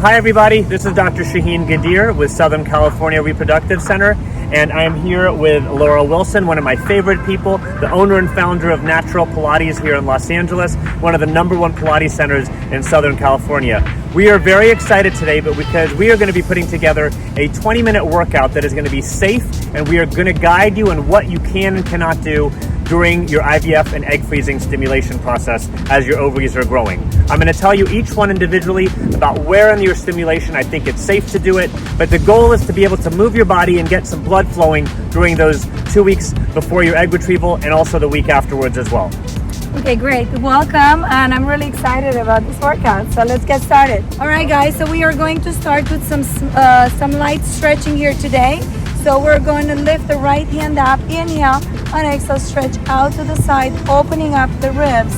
Hi everybody, this is Dr. Shahin Ghadir with Southern California Reproductive Center, and I am here with Laura Wilson, one of my favorite people, the owner and founder of Natural Pilates here in Los Angeles, one of the #1 Pilates centers in Southern California. We are very excited today, because we are going to be putting together a 20-minute workout that is going to be safe, and we are going to guide you in what you can and cannot do during your IVF and egg freezing stimulation process as your ovaries are growing. I'm going to tell you each one individually about where in your stimulation I think it's safe to do it, but the goal is to be able to move your body and get some blood flowing during those 2 weeks before your egg retrieval and also the week afterwards as well. Okay, great. Welcome, and I'm really excited about this workout. So let's get started. All right, guys. So we are going to start with some light stretching here today. So we're going to lift the right hand up, inhale, and exhale, stretch out to the side, opening up the ribs.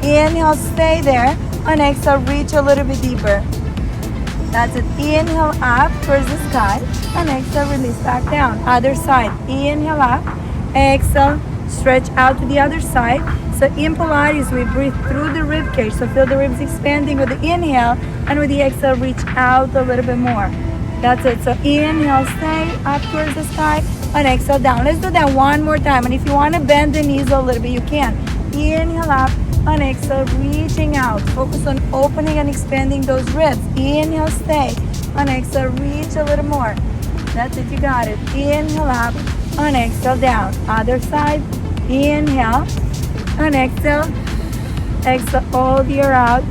Inhale, stay there, and exhale, reach a little bit deeper. That's it. Inhale up towards the sky, and exhale, release back down. Other side. Inhale up, exhale, stretch out to the other side. So in Pilates, we breathe through the rib cage. So feel the ribs expanding with the inhale, and with the exhale, reach out a little bit more. That's it. So inhale, stay up towards the sky, and exhale down. Let's do that one more time. And if you want to bend the knees a little bit, you can. Inhale up, and exhale, reaching out. Focus on opening and expanding those ribs. Inhale, stay, and exhale, reach a little more. That's it. You got it. Inhale up, and exhale down. Other side. Inhale, and exhale. Exhale all the air out.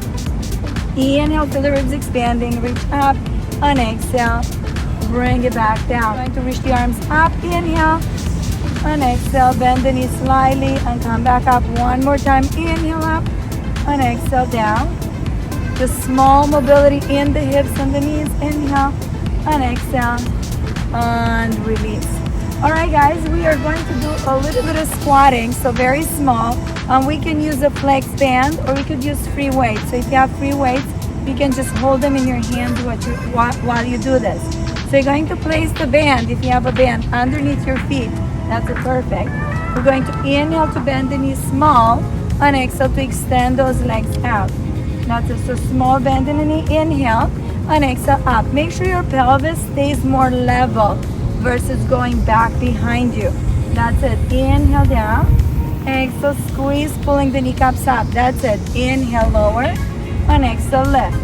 Inhale, feel the ribs expanding. Reach up, and exhale. Bring it back down. Going to reach the arms up. Inhale, and exhale. Bend the knees slightly and come back up one more time. Inhale up, and exhale down. Just small mobility in the hips and the knees. Inhale, and exhale, and release. All right, guys, we are going to do a little bit of squatting, so very small. We can use a flex band, or we could use free weights. So if you have free weights, you can just hold them in your hands while you do this. So you're going to place the band, if you have a band, underneath your feet. That's it, perfect. We're going to inhale to bend the knees small, and exhale to extend those legs out. That's it. So small bend in the knee, inhale, and exhale up. Make sure your pelvis stays more level versus going back behind you. That's it. Inhale down, exhale, squeeze, pulling the kneecaps up. That's it. Inhale, lower, and exhale, lift.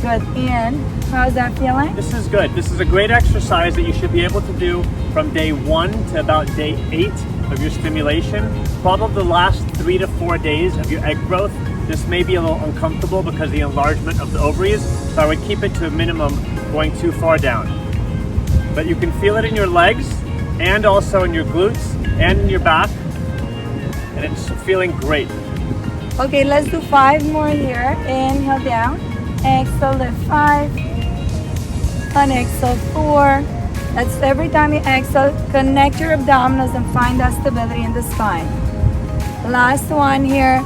Good. In. How's that feeling? This is good. This is a great exercise that you should be able to do from day 1 to about day 8 of your stimulation. Probably the last 3 to 4 days of your egg growth. This may be a little uncomfortable because of the enlargement of the ovaries, so I would keep it to a minimum going too far down. But you can feel it in your legs and also in your glutes and in your back, and it's feeling great. Okay, let's do 5 more here. Inhale down, exhale, lift 5, and exhale 4. That's every time you exhale, connect your abdominals and find that stability in the spine. Last one here,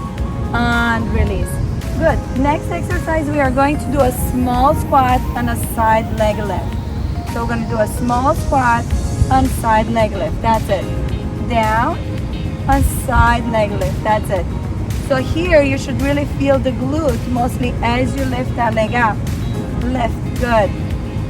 and release. Good. Next exercise, we are going to do a small squat and a side leg lift. So we're going to do a small squat and side leg lift. That's it. Down and side leg lift. That's it. So here you should really feel the glute mostly as you lift that leg up. Lift. Good.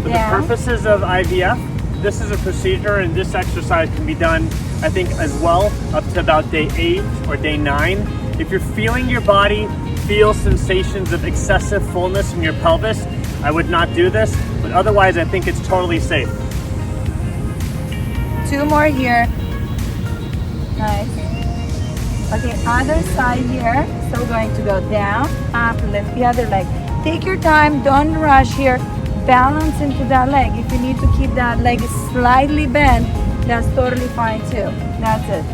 For the purposes of IVF, this is a procedure, and this exercise can be done, I think, as well up to about day 8 or day 9. If you're feeling your body feel sensations of excessive fullness in your pelvis, I would not do this, but otherwise I think it's totally safe. 2 more here. Nice. Okay, other side here. So we're going to go down, up, lift the other leg. Take your time, don't rush here. Balance into that leg. If you need to keep that leg slightly bent, that's totally fine too. That's it.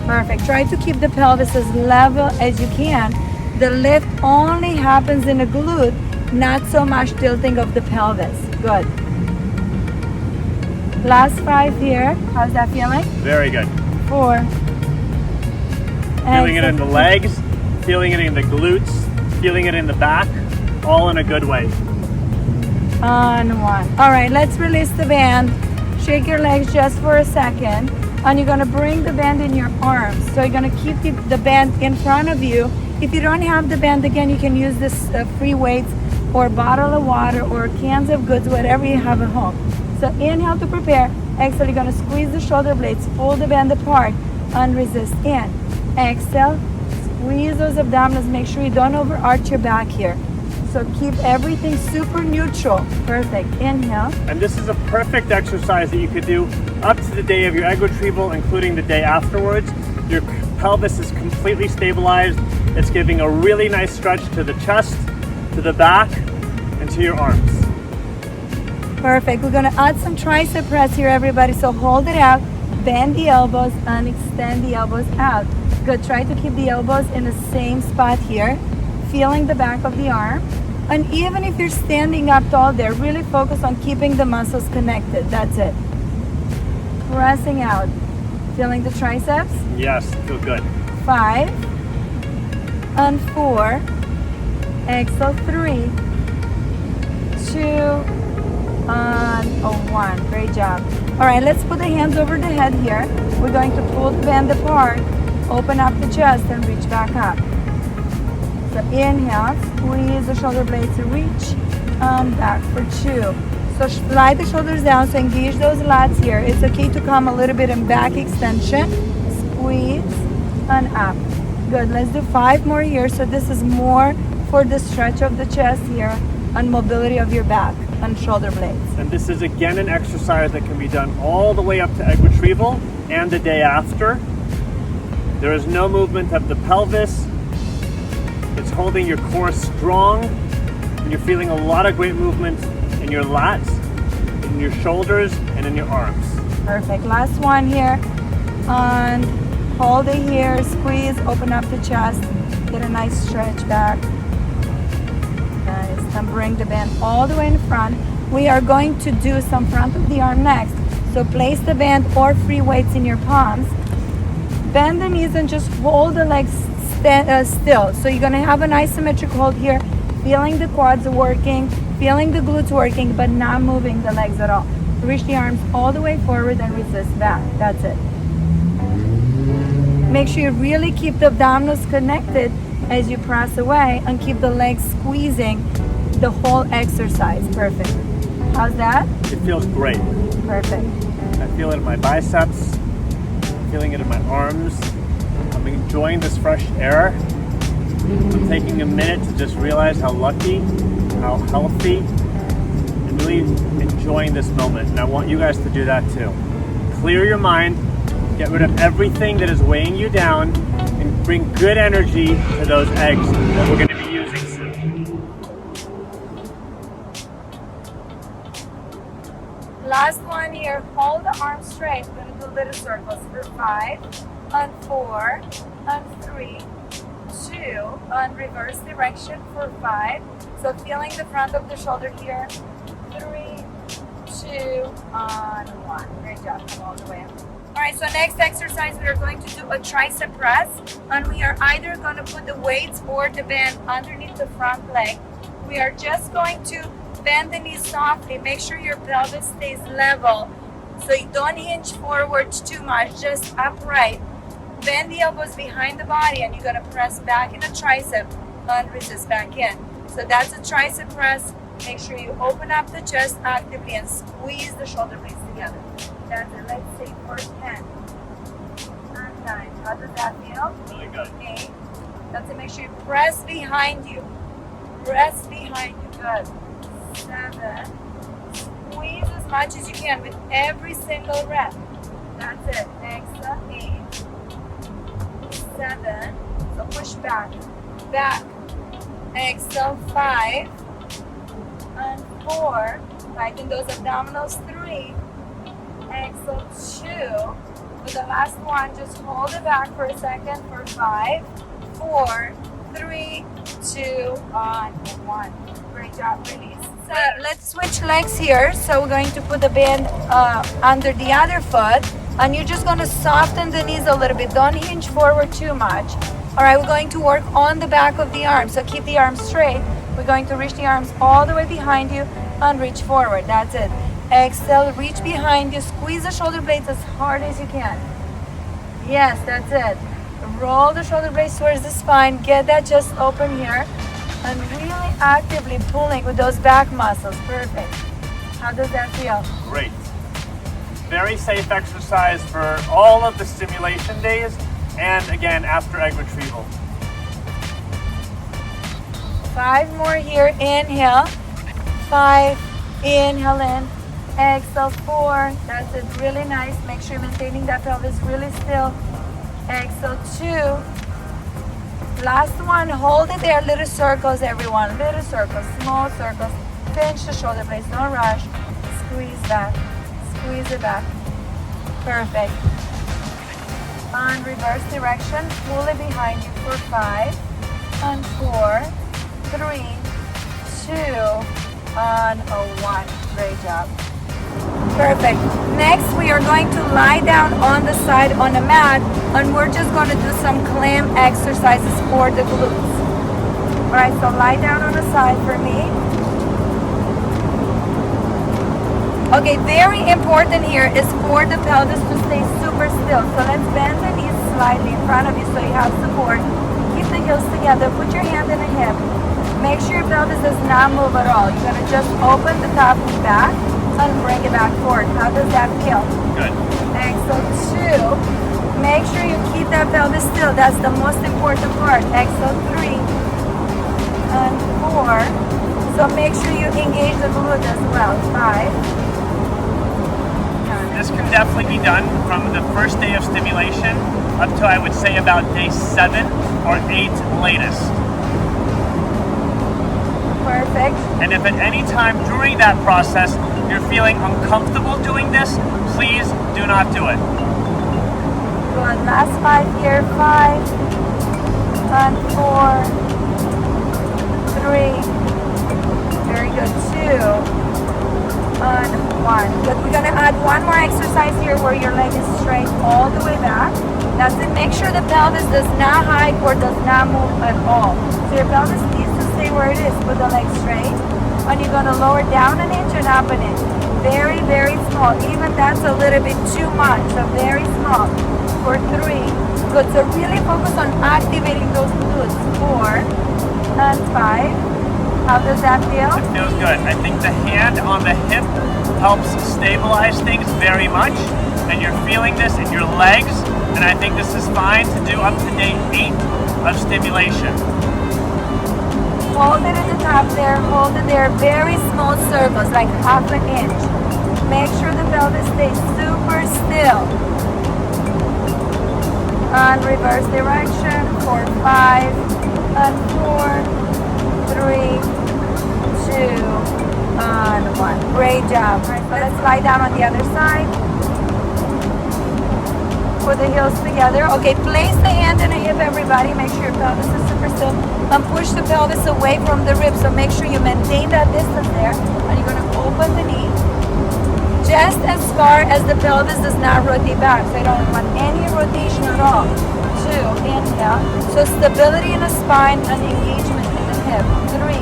Perfect. Try to keep the pelvis as level as you can. The lift only happens in the glute, not so much tilting of the pelvis. Good. Last 5 here. How's that feeling? Very good. 4. Feeling it in the legs, feeling it in the glutes, feeling it in the back, all in a good way. And 1. All right, let's release the band. Shake your legs just for a second. And you're going to bring the band in your arms. So you're going to keep the band in front of you If you don't have the band, again, you can use this free weights or bottle of water or cans of goods, whatever you have at home. So inhale to prepare. Exhale, you're gonna squeeze the shoulder blades, pull the band apart, and resist. In. Exhale, squeeze those abdominals. Make sure you don't overarch your back here. So keep everything super neutral. Perfect. Inhale. And this is a perfect exercise that you could do up to the day of your egg retrieval, including the day afterwards. Your pelvis is completely stabilized. It's giving a really nice stretch to the chest, to the back, and to your arms. Perfect. We're gonna add some tricep press here, everybody. So hold it out, bend the elbows, and extend the elbows out. Good. Try to keep the elbows in the same spot here, feeling the back of the arm. And even if you're standing up tall there, really focus on keeping the muscles connected. That's it. Pressing out. Feeling the triceps? Yes, feel good. 5 and 4. Exhale, 3, 2, and 1. Great job. All right, let's put the hands over the head here. We're going to pull the band apart, open up the chest, and reach back up. So inhale, squeeze the shoulder blades to reach, and back for 2. So slide the shoulders down, so engage those lats here. It's okay to come a little bit in back extension. Squeeze and up. Good, let's do 5 more here. So this is more for the stretch of the chest here and mobility of your back and shoulder blades. And this is again an exercise that can be done all the way up to egg retrieval and the day after. There is no movement of the pelvis. It's holding your core strong, and you're feeling a lot of great movement in your lats, in your shoulders, and in your arms. Perfect. Last one here. And hold it here, squeeze, open up the chest, get a nice stretch back. Nice. And bring the band all the way in front. We are going to do some front of the arm next. So place the band or free weights in your palms. Bend the knees and just hold the legs still. So you're gonna have an isometric hold here, feeling the quads working, feeling the glutes working, but not moving the legs at all. Reach the arms all the way forward and resist back. That's it. Make sure you really keep the abdominals connected as you press away and keep the legs squeezing the whole exercise. Perfect. How's that? It feels great. Perfect. I feel it in my biceps, I'm feeling it in my arms. I'm enjoying this fresh air. I'm taking a minute to just realize how lucky, how healthy, and really enjoying this moment. And I want you guys to do that too. Clear your mind, get rid of everything that is weighing you down, and bring good energy to those eggs that we're going to be using soon. Last one here. Hold the arms straight. We're going to do little circles for 5 and 4 and 3, 2, and reverse direction for 5. So feeling the front of the shoulder here. 3, 2, and 1. Great job. Come all the way up. All right, so next exercise, we are going to do a tricep press, and we are either going to put the weights or the band underneath the front leg. We are just going to bend the knees softly. Make sure your pelvis stays level, so you don't hinge forward too much, just upright. Bend the elbows behind the body, and you're going to press back in a tricep and resist back in. So that's a tricep press. Make sure you open up the chest actively and squeeze the shoulder blades together. That's it. Let's say for 10 and 9. How does that feel? Really good. 8. That's it. Make sure you press behind you. Press behind you. Good. 7. Squeeze as much as you can with every single rep. That's it. Exhale. 8. 7. So push back. Back. Exhale. 5 and 4. Tighten those abdominals. 3. Exhale. 2. For the last one, just hold it back for a second for 5, 4, 3, 2, and 1. Great job. Release. So let's switch legs here. So we're going to put the band under the other foot, and you're just going to soften the knees a little bit. Don't hinge forward too much. All right, we're going to work on the back of the arm. So keep the arms straight. We're going to reach the arms all the way behind you and reach forward. That's it. Exhale, reach behind you, squeeze the shoulder blades as hard as you can. Yes, that's it. Roll the shoulder blades towards the spine. Get that chest open here. And really actively pulling with those back muscles. Perfect. How does that feel? Great. Very safe exercise for all of the stimulation days and again after egg retrieval. 5 more here. Inhale. 5. Inhale in. Exhale. 4. That's it. Really nice. Make sure you're maintaining that pelvis really still. Exhale. 2. Last one. Hold it there. Little circles, everyone. Little circles. Small circles. Pinch the shoulder blades. Don't rush. Squeeze back. Squeeze it back. Perfect. On reverse direction. Pull it behind you for 5. On 4. 3. 2. On 1. Great job. Perfect. Next, we are going to lie down on the side on a mat, and we're just going to do some clamp exercises for the glutes. All right, so lie down on the side for me. Okay, very important here is for the pelvis to stay super still. So let's bend the knees slightly in front of you so you have support. Keep the heels together. Put your hand in the hip. Make sure your pelvis does not move at all. You're going to just open the top knee back and bring it back forward. How does that feel? Good. Exhale 2. Make sure you keep that pelvis still. That's the most important part. Exhale 3 and 4. So make sure you engage the glute as well. 5. This can definitely be done from the first day of stimulation up to I would say about day 7 or 8 latest. Perfect. And if at any time during that process you're feeling uncomfortable doing this, please do not do it. Good. Last 5 here. 5 and 4. 3. Very good. 2 and 1. Good. We're gonna add one more exercise here where your leg is straight all the way back. That's it. Make sure the pelvis does not hike or does not move at all. So your pelvis needs to stay where it is. Put the leg straight. And you're gonna lower down an inch and up an inch. Very, very small. Even that's a little bit too much. So very small. For 3. Good. So really focus on activating those glutes. 4 and 5. How does that feel? It feels good. I think the hand on the hip helps stabilize things very much, and you're feeling this in your legs, and I think this is fine to do up to day 8 of stimulation. Hold it at the top there, hold it there. Very small circles, like half an inch. Make sure the pelvis stays super still. On reverse direction for 5 and 4, 3, 2 and 1. Great job. Right, so let's lie down on the other side. Put the heels together. Okay, place the hand in the hip, everybody. Make sure your pelvis is super still. And push the pelvis away from the ribs. So make sure you maintain that distance there. And you're going to open the knee just as far as the pelvis does not rotate back. So you don't want any rotation at all. 2, inhale. So stability in the spine and engagement in the hip. 3.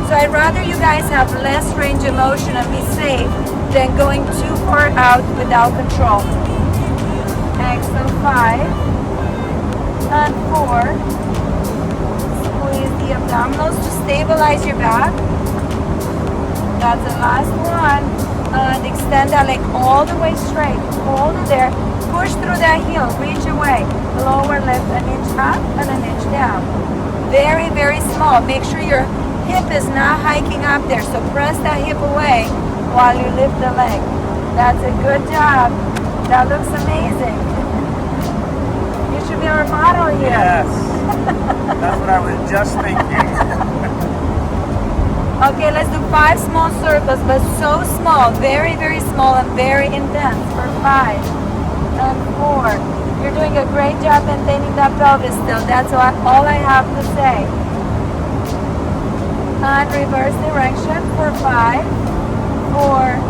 So I'd rather you guys have less range of motion and be safe than going too far out without control. Exhale 5 and 4. Squeeze the abdominals to stabilize your back. That's the last one. And extend that leg all the way straight. Hold it there. Push through that heel. Reach away. Lower lift an inch up and an inch down. Very, very small. Make sure your hip is not hiking up there. So press that hip away while you lift the leg. That's a good job. That looks amazing. You should be our model here. Yes. That's what I was just thinking. Okay, let's do 5 small circles, but so small, very, very small and very intense for 5 and 4. You're doing a great job maintaining that pelvis still. That's all I have to say. And reverse direction for 5, 4,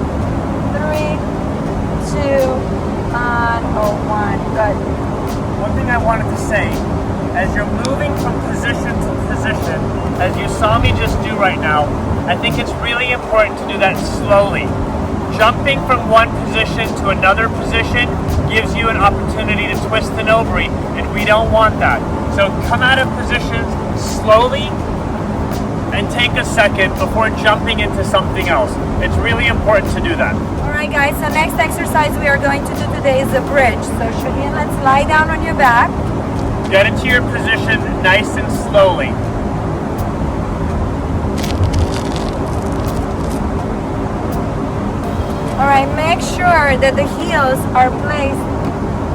3, 2, and 1. Good. One thing I wanted to say, as you're moving from position to position, as you saw me just do right now, I think it's really important to do that slowly. Jumping from one position to another position gives you an opportunity to twist an ovary, and we don't want that. So come out of positions slowly and take a second before jumping into something else. It's really important to do that. All right, guys, so next exercise we are going to do today is a bridge. So Shahin, let's lie down on your back. Get into your position nice and slowly. All right, make sure that the heels are placed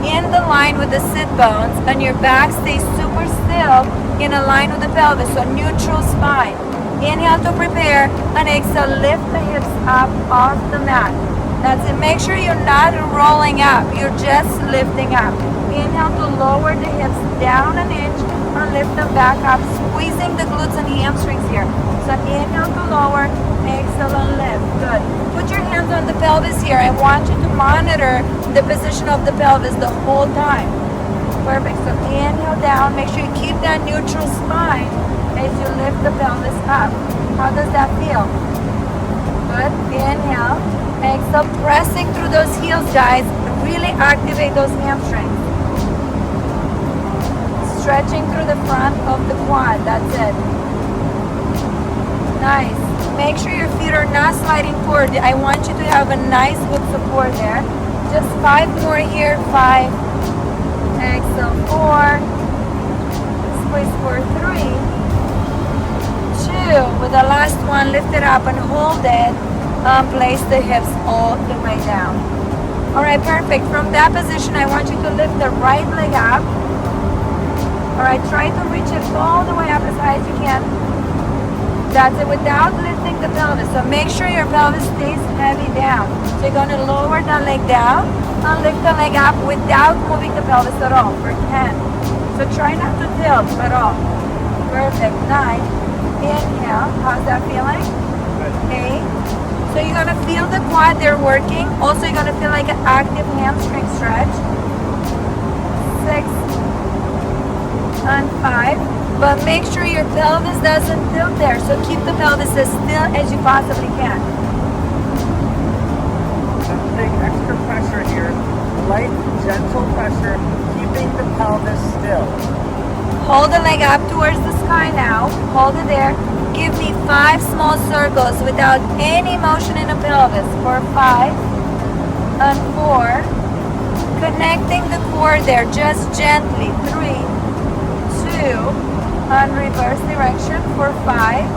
in the line with the sit bones and your back stays super still in a line with the pelvis, so neutral spine. Inhale to prepare and exhale, lift the hips up off the mat. That's it. Make sure you're not rolling up, you're just lifting up. Inhale to lower the hips down an inch and lift them back up, squeezing the glutes and hamstrings here. So inhale to lower, exhale and lift. Good. Put your hands on the pelvis here. I want you to monitor the position of the pelvis the whole time. Perfect. So inhale down. Make sure you keep that neutral spine as you lift the pelvis up. How does that feel? Good. Inhale. Exhale. Pressing through those heels, guys. Really activate those hamstrings. Stretching through the front of the quad. That's it. Nice. Make sure your feet are not sliding forward. I want you to have a nice good support there. Just 5 more here. 5. Exhale. 4. Squeeze for 3. 2. With the last one, lift it up and hold it. Place the hips all the way down. Alright, perfect. From that position, I want you to lift the right leg up. Alright, try to reach it all the way up as high as you can. That's it, without lifting the pelvis. So make sure your pelvis stays heavy down. So you're going to lower the leg down and lift the leg up without moving the pelvis at all for 10. So try not to tilt at all. Perfect. 9. Inhale. How's that feeling? 8. So you're going to feel the quad there working. Also, you're going to feel like an active hamstring stretch. 6 and 5. But make sure your pelvis doesn't tilt there. So keep the pelvis as still as you possibly can. Big extra pressure here. Light, gentle pressure, keeping the pelvis still. Hold the leg up towards the sky now. Hold it there. Give me 5 small circles without any motion in the pelvis. For 5 and 4. Connecting the core there just gently. 3, 2. And reverse direction for 5,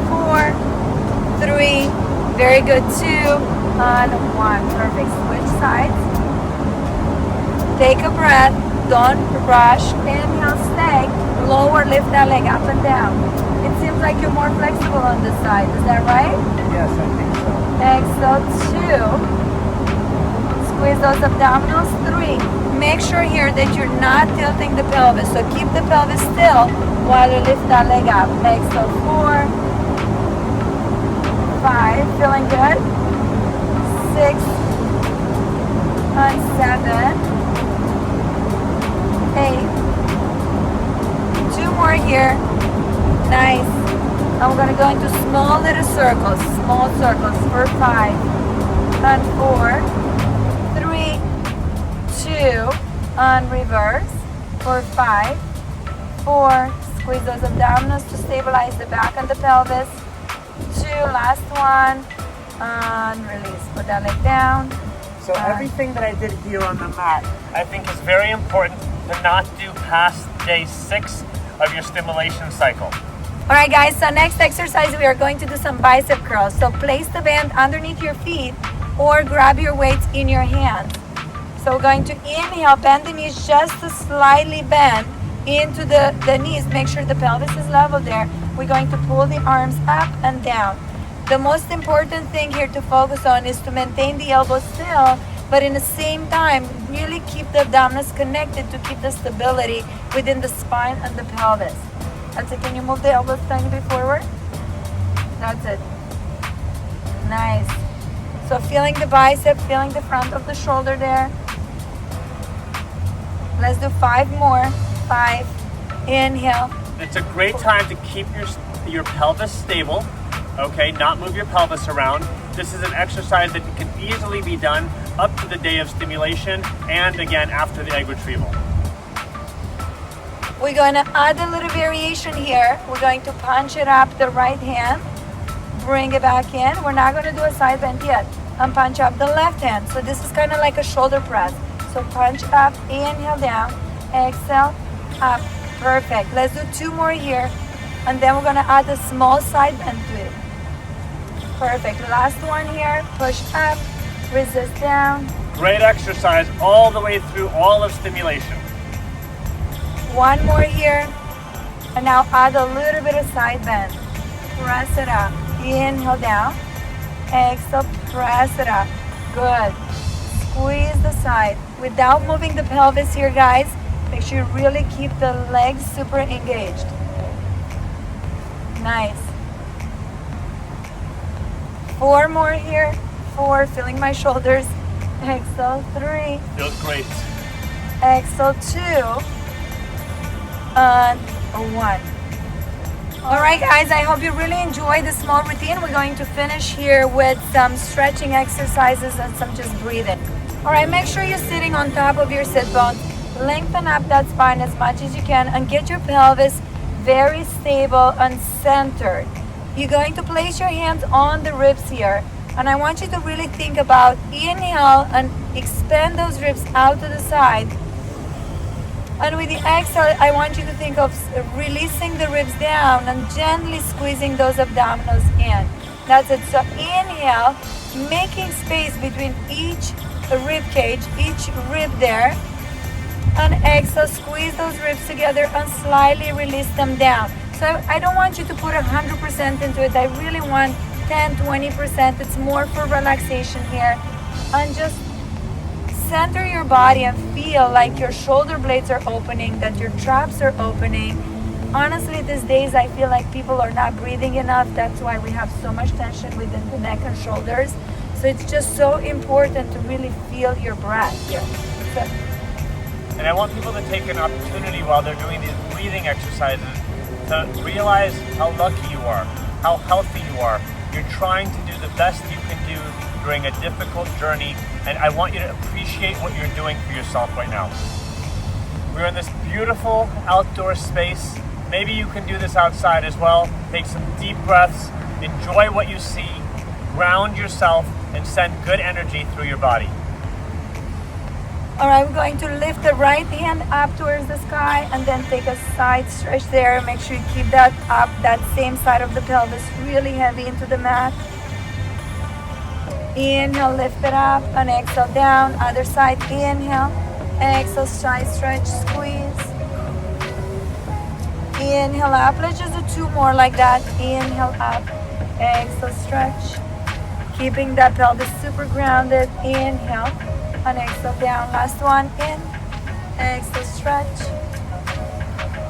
4, 3, very good, 2, and 1. Perfect. Switch sides. Take a breath. Don't rush. Inhale, stay. Lower, lift that leg up and down. It seems like you're more flexible on this side. Is that right? Yes, I think so. Exhale, 2. Squeeze those abdominals. 3. Make sure here that you're not tilting the pelvis. So keep the pelvis still while you lift that leg up. Exhale, 4, 5, feeling good? 6 and 7, 8. 2 more here. Nice. And we're gonna go into small little circles. Small circles for 5 and 4. 2 and reverse for 5, 4. Squeeze those abdominals to stabilize the back and the pelvis. 2, last one, and release. Put that leg down. So everything that I did here on the mat, I think is very important to not do past day 6 of your stimulation cycle. All right, guys, so next exercise, we are going to do some bicep curls. So place the band underneath your feet or grab your weights in your hands. So we're going to inhale, bend the knees just to slightly bend into the knees. Make sure the pelvis is level there. We're going to pull the arms up and down. The most important thing here to focus on is to maintain the elbows still, but in the same time, really keep the abdominals connected to keep the stability within the spine and the pelvis. That's it. Can you move the elbows tiny bit forward? That's it. Nice. So feeling the bicep, feeling the front of the shoulder there. Let's do 5 more. 5. Inhale. It's a great time to keep your pelvis stable. Okay, not move your pelvis around. This is an exercise that can easily be done up to the day of stimulation and again after the egg retrieval. We're going to add a little variation here. We're going to punch it up the right hand, bring it back in. We're not going to do a side bend yet. And punch up the left hand. So this is kind of like a shoulder press. So punch up, inhale down, exhale, up. Perfect. Let's do 2 more here. And then we're going to add a small side bend to it. Perfect. Last one here. Push up, resist down. Great exercise all the way through all of stimulation. 1 more here. And now add a little bit of side bend. Press it up. Inhale down. Exhale, press it up. Good. Squeeze the side. Without moving the pelvis here, guys, make sure you really keep the legs super engaged. Nice. 4 more here. 4, feeling my shoulders. Exhale, 3. Feels great. Exhale, 2. And 1. All right, guys, I hope you really enjoy this small routine. We're going to finish here with some stretching exercises and some just breathing. All right, make sure you're sitting on top of your sit bones. Lengthen up that spine as much as you can and get your pelvis very stable and centered. You're going to place your hands on the ribs here. And I want you to really think about inhale and expand those ribs out to the side. And with the exhale, I want you to think of releasing the ribs down and gently squeezing those abdominals in. That's it. So inhale, making space between each rib cage, each rib there. And exhale, squeeze those ribs together and slightly release them down. So I don't want you to put 100% into it. I really want 10, 20%. It's more for relaxation here. And just center your body and feel like your shoulder blades are opening, that your traps are opening. Honestly, these days I feel like people are not breathing enough. That's why we have so much tension within the neck and shoulders. So it's just so important to really feel your breath here. So, and I want people to take an opportunity while they're doing these breathing exercises to realize how lucky you are, how healthy you are. You're trying to do the best you can do during a difficult journey, and I want you to appreciate what you're doing for yourself right now. We're in this beautiful outdoor space. Maybe you can do this outside as well. Take some deep breaths, enjoy what you see, ground yourself, and send good energy through your body. all right, we're going to lift the right hand up towards the sky and then take a side stretch there. Make sure you keep that up, that same side of the pelvis really heavy into the mat. Inhale, lift it up, and exhale down. Other side, inhale, exhale, side stretch, squeeze. Inhale up. Let's just do 2 more like that. Inhale up, exhale, stretch. Keeping that pelvis super grounded. Inhale, and exhale down. Last one, in, exhale, stretch.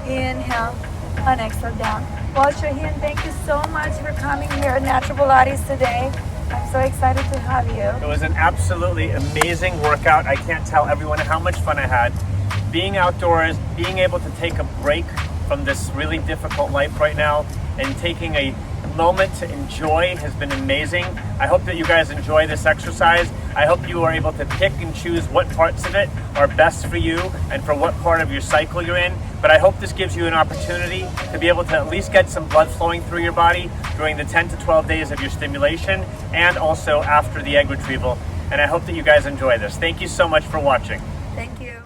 Inhale, and exhale down. Well, Shahin, thank you so much for coming here at Natural Pilates today. I'm so excited to have you. It was an absolutely amazing workout. I can't tell everyone how much fun I had. Being outdoors, being able to take a break from this really difficult life right now and taking a moment to enjoy has been amazing. I hope that you guys enjoy this exercise. I hope you are able to pick and choose what parts of it are best for you and for what part of your cycle you're in. But I hope this gives you an opportunity to be able to at least get some blood flowing through your body during the 10 to 12 days of your stimulation and also after the egg retrieval. And I hope that you guys enjoy this. Thank you so much for watching. Thank you.